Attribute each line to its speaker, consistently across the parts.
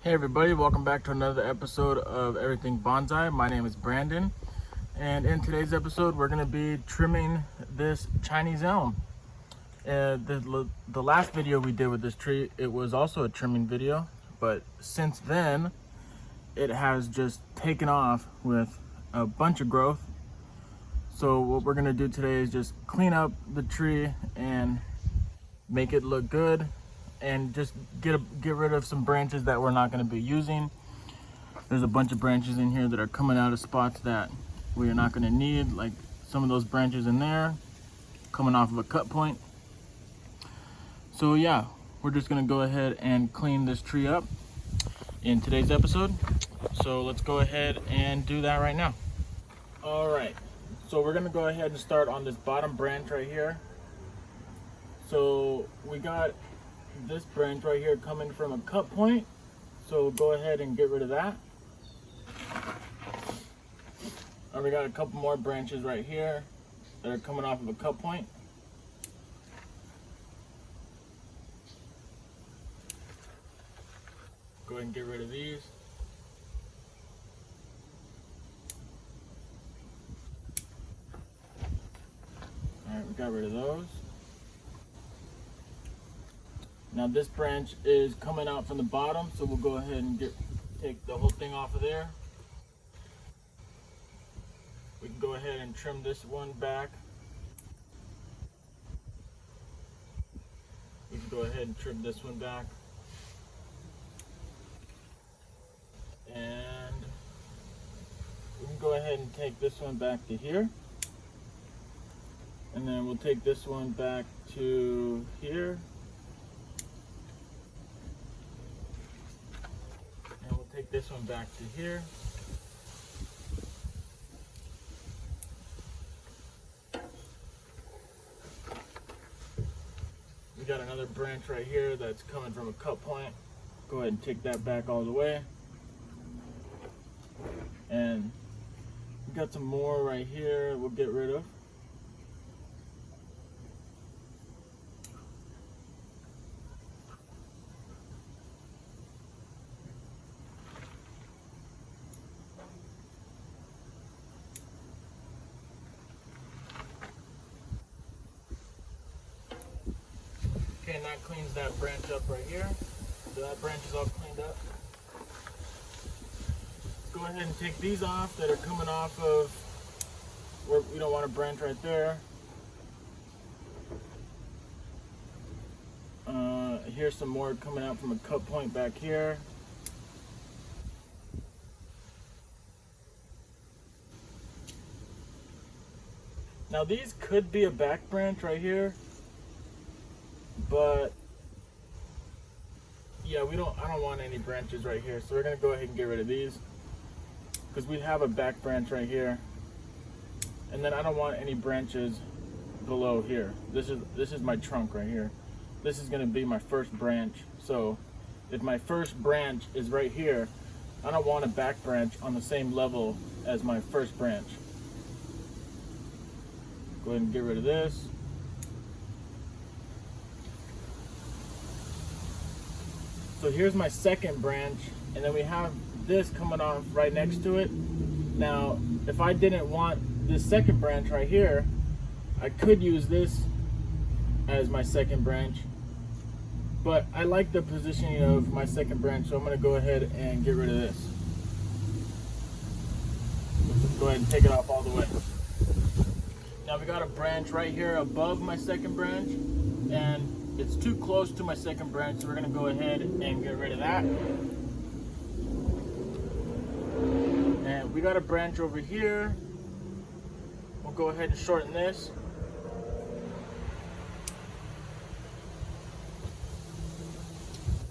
Speaker 1: Hey everybody, welcome back to another episode of Everything Bonsai. My name is Brandon, and in today's episode we're going to be trimming this Chinese elm. The last video we did with this tree, it was also a trimming video, but since then it has just taken off with a bunch of growth. So what we're going to do today is just clean up the tree and make it look good, and just get rid of some branches that we're not going to be using. There's a bunch of branches in here that are coming out of spots that we are not going to need, like some of those branches in there coming off of a cut point. So yeah, we're just going to go ahead and clean this tree up in today's episode. So let's go ahead and do that right now. All right, so we're going to go ahead and start on this bottom branch right here. So we got this branch right here coming from a cut point, so we'll go ahead and get rid of that. And we got a couple more branches right here that are coming off of a cut point. Go ahead and get rid of these. All right, we got rid of those. Now this branch is coming out from the bottom, so we'll go ahead and take the whole thing off of there. We can go ahead and trim this one back. We can go ahead and trim this one back. And we can go ahead and take this one back to here. And then we'll take this one back to here. Take this one back to here. We got another branch right here that's coming from a cut point. Go ahead and take that back all the way. And we got some more right here we'll get rid of. Okay, and that cleans that branch up right here. So that branch is all cleaned up. Go ahead and take these off that are coming off of where we don't want a branch right there. Here's some more coming out from a cut point back here. Now these could be a back branch right here, but yeah, I don't want any branches right here, so we're gonna go ahead and get rid of these because we have a back branch right here, and then I don't want any branches below here. This is my trunk right here. This is gonna be my first branch, so if my first branch is right here, I don't want a back branch on the same level as my first branch. Go ahead and get rid of this. So here's my second branch, and then we have this coming off right next to it. Now, if I didn't want this second branch right here, I could use this as my second branch, but I like the positioning of my second branch, so I'm gonna go ahead and get rid of this. Go ahead and take it off all the way. Now we got a branch right here above my second branch, and it's too close to my second branch, so we're gonna go ahead and get rid of that. And we got a branch over here. We'll go ahead and shorten this.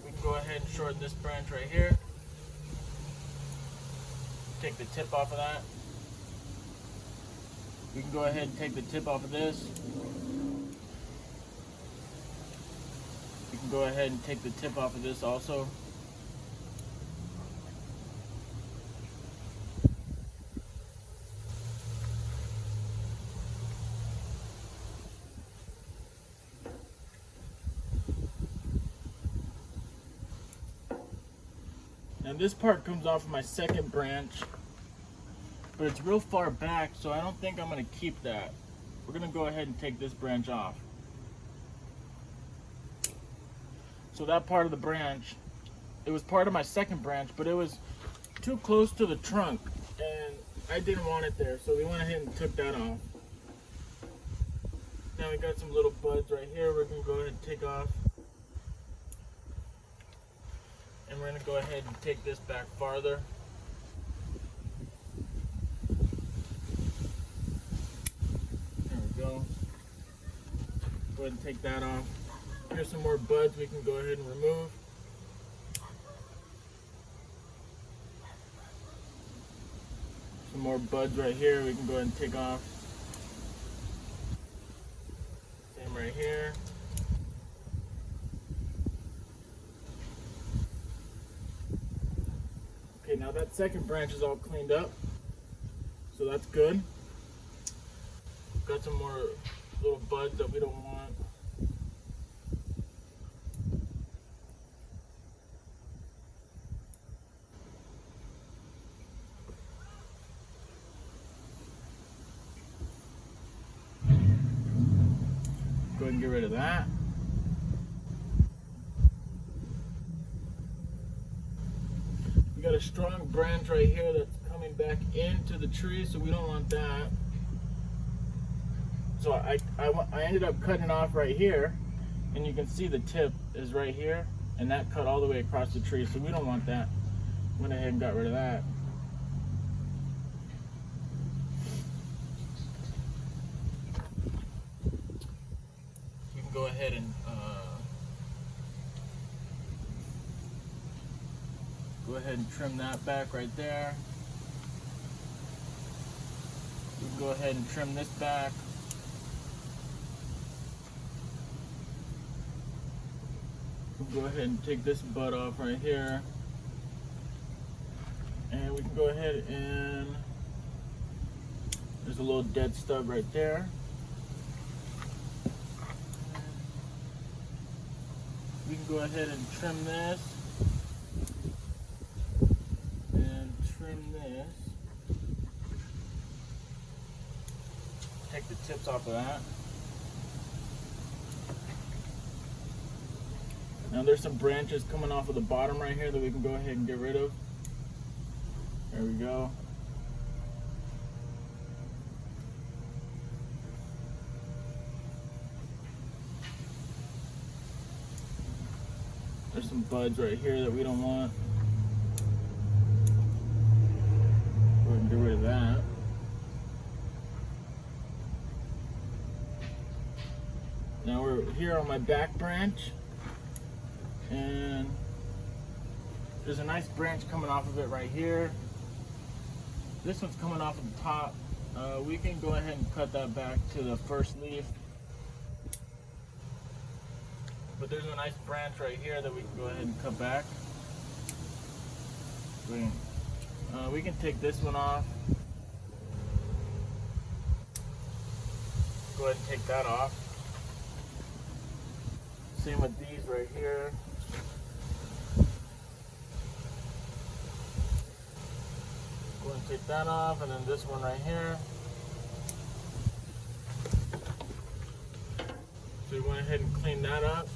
Speaker 1: We can go ahead and shorten this branch right here. Take the tip off of that. We can go ahead and take the tip off of this. We can go ahead and take the tip off of this also. Now this part comes off of my second branch, but it's real far back, so I don't think I'm gonna keep that. We're gonna go ahead and take this branch off. So that part of the branch, it was part of my second branch, but it was too close to the trunk, and I didn't want it there, so we went ahead and took that off. Now we got some little buds right here we're gonna go ahead and take off. And we're gonna go ahead and take this back farther. There we go. Go ahead and take that off. Here's some more buds we can go ahead and remove. Some more buds right here we can go ahead and take off. Same right here. Okay, now that second branch is all cleaned up, so that's good. Got some more little buds that we don't want. Go ahead and get rid of that. We got a strong branch right here that's coming back into the tree, so we don't want that. So I ended up cutting off right here, and you can see the tip is right here, and that cut all the way across the tree, so we don't want that. Went ahead and got rid of that. You can go ahead and trim that back right there. You can go ahead and trim this back. We'll go ahead and take this bud off right here. And we can go ahead and, there's a little dead stub right there. We can go ahead and trim this. And trim this. Take the tips off of that. Now there's some branches coming off of the bottom right here that we can go ahead and get rid of. There we go. There's some buds right here that we don't want. Go ahead and get rid of that. Now we're here on my back branch, and there's a nice branch coming off of it right here. This one's coming off of the top. We can go ahead and cut that back to the first leaf. But there's a nice branch right here that we can go ahead and cut back. We can take this one off. Go ahead and take that off. Same with these right here. Go ahead and take that off, and then this one right here. So we went ahead and cleaned that up.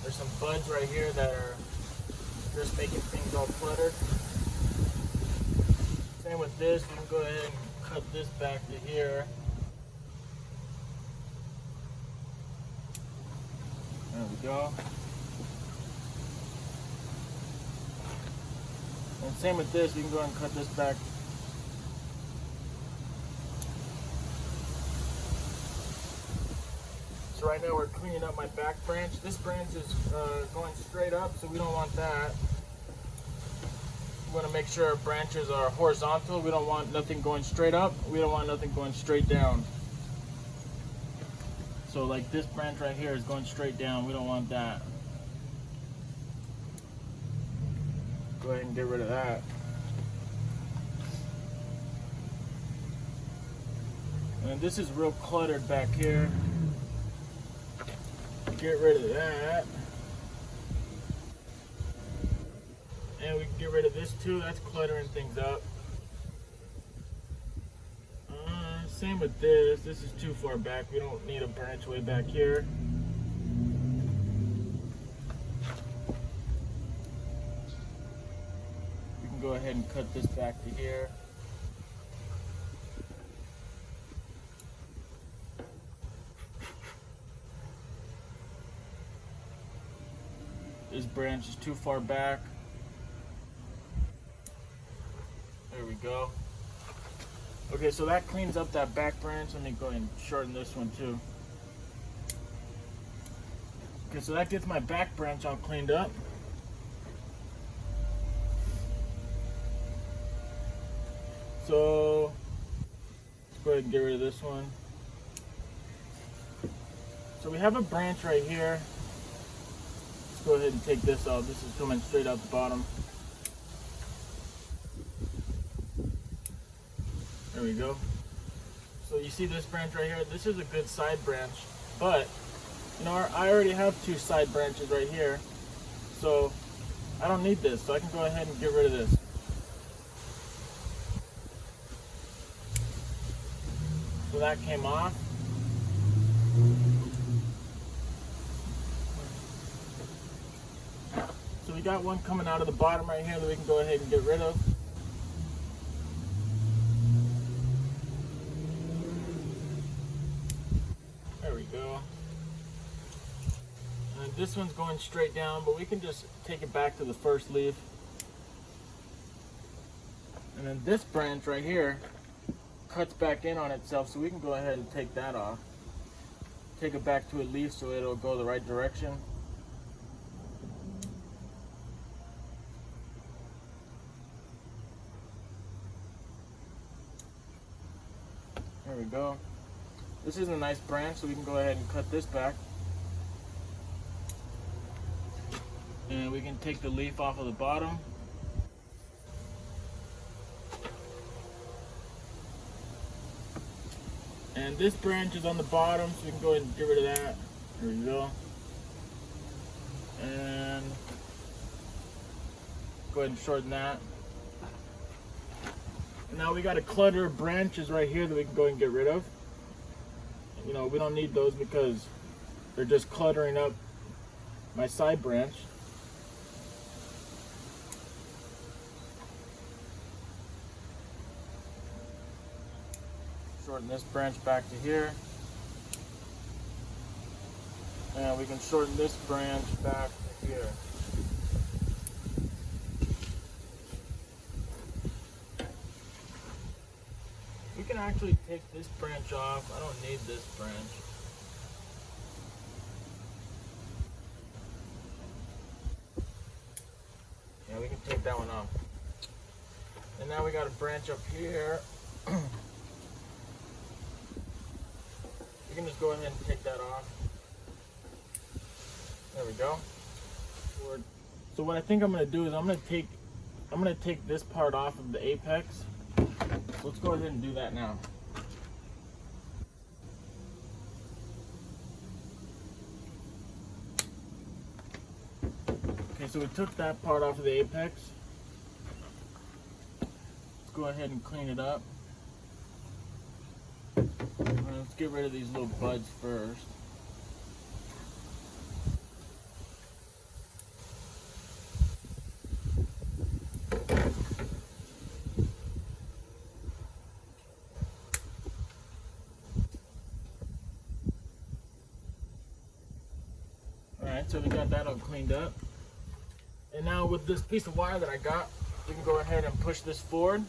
Speaker 1: There's some buds right here that are just making things all cluttered. Same with this, we can go ahead and cut this back to here. There we go. And same with this, we can go ahead and cut this back. So right now we're cleaning up my back branch. This branch is going straight up, so we don't want that. We want to make sure our branches are horizontal. We don't want nothing going straight up. We don't want nothing going straight down. So like this branch right here is going straight down. We don't want that. Go ahead and get rid of that. And this is real cluttered back here. Get rid of that. get rid of this too. That's cluttering things up. Same with this. This is too far back. We don't need a branch way back here. We can go ahead and cut this back to here. This branch is too far back. There we go. Okay, so that cleans up that back branch. Let me go ahead and shorten this one too. Okay, so that gets my back branch all cleaned up. So let's go ahead and get rid of this one. So we have a branch right here. Let's go ahead and take this off. This is coming straight out the bottom. There we go. So you see this branch right here? This is a good side branch, but you know, I already have two side branches right here, so I don't need this. So I can go ahead and get rid of this. So that came off. So we got one coming out of the bottom right here that we can go ahead and get rid of. There we go. And this one's going straight down, but we can just take it back to the first leaf. And then this branch right here cuts back in on itself, so we can go ahead and take that off. Take it back to a leaf so it'll go the right direction. There we go. This is a nice branch, so we can go ahead and cut this back. And we can take the leaf off of the bottom. And this branch is on the bottom, so we can go ahead and get rid of that. There we go. And go ahead and shorten that. And now we got a clutter of branches right here that we can go ahead and get rid of. You know, we don't need those because they're just cluttering up my side branch. Shorten this branch back to here. And we can shorten this branch back to here. We can actually take this branch off. I don't need this branch. Yeah, we can take that one off. And now we got a branch up here. We can just go ahead and take that off. There we go. So what I think I'm gonna do is I'm gonna take this part off of the apex. So let's go ahead and do that now. Okay, so we took that part off of the apex. Let's go ahead and clean it up. Let's get rid of these little buds first. Alright, so we got that all cleaned up. And now with this piece of wire that I got, we can go ahead and push this forward.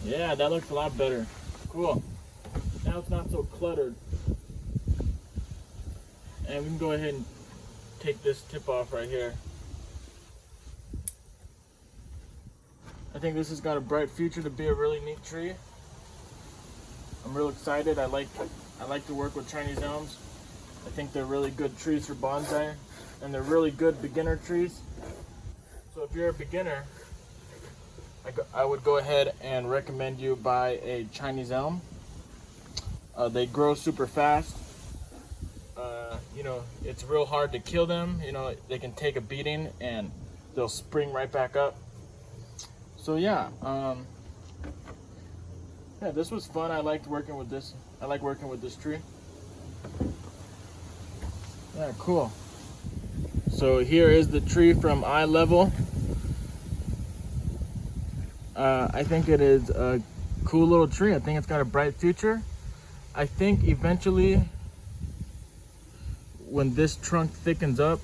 Speaker 1: Yeah, that looks a lot better. Cool. Now it's not so cluttered. And we can go ahead and take this tip off right here. I think this has got a bright future to be a really neat tree. I'm real excited. I like to work with Chinese elms. I think they're really good trees for bonsai, and they're really good beginner trees. So if you're a beginner, I would go ahead and recommend you buy a Chinese elm. They grow super fast. You know, it's real hard to kill them. You know, they can take a beating and they'll spring right back up. So yeah, yeah, this was fun. I liked working with this. I like working with this tree. Yeah, cool. So here is the tree from eye level. I think it is a cool little tree. I think it's got a bright future. I think eventually, when this trunk thickens up,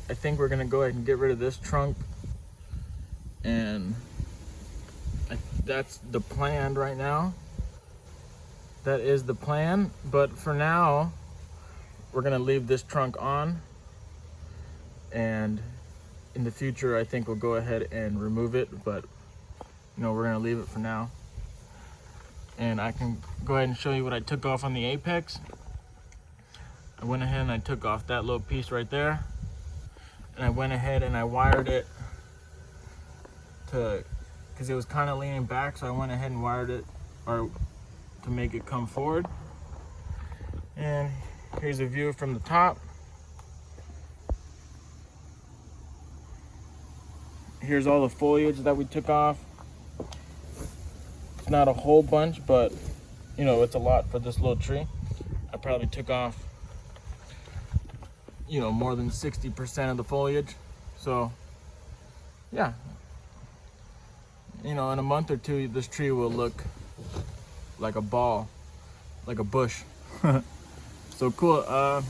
Speaker 1: I think we're gonna go ahead and get rid of this trunk, and that's the plan right now. That is the plan, but for now, we're gonna leave this trunk on, and in the future, I think we'll go ahead and remove it, but you know, we're gonna leave it for now. And I can go ahead and show you what I took off on the apex. I went ahead and I took off that little piece right there, and I went ahead and I wired it to, because it was kind of leaning back, so I went ahead and wired it or to make it come forward. And here's a view from the top. Here's all the foliage that we took off. It's not a whole bunch, but you know, it's a lot for this little tree. I probably took off, you know, more than 60% of the foliage. So yeah, you know, in a month or two, this tree will look like a ball, like a bush. So cool. All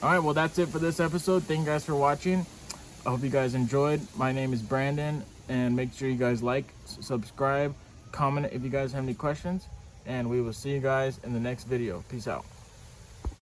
Speaker 1: right, well, that's it for this episode. Thank you guys for watching. I hope you guys enjoyed. My name is Brandon, and make sure you guys like, subscribe, comment if you guys have any questions, and we will see you guys in the next video. Peace out.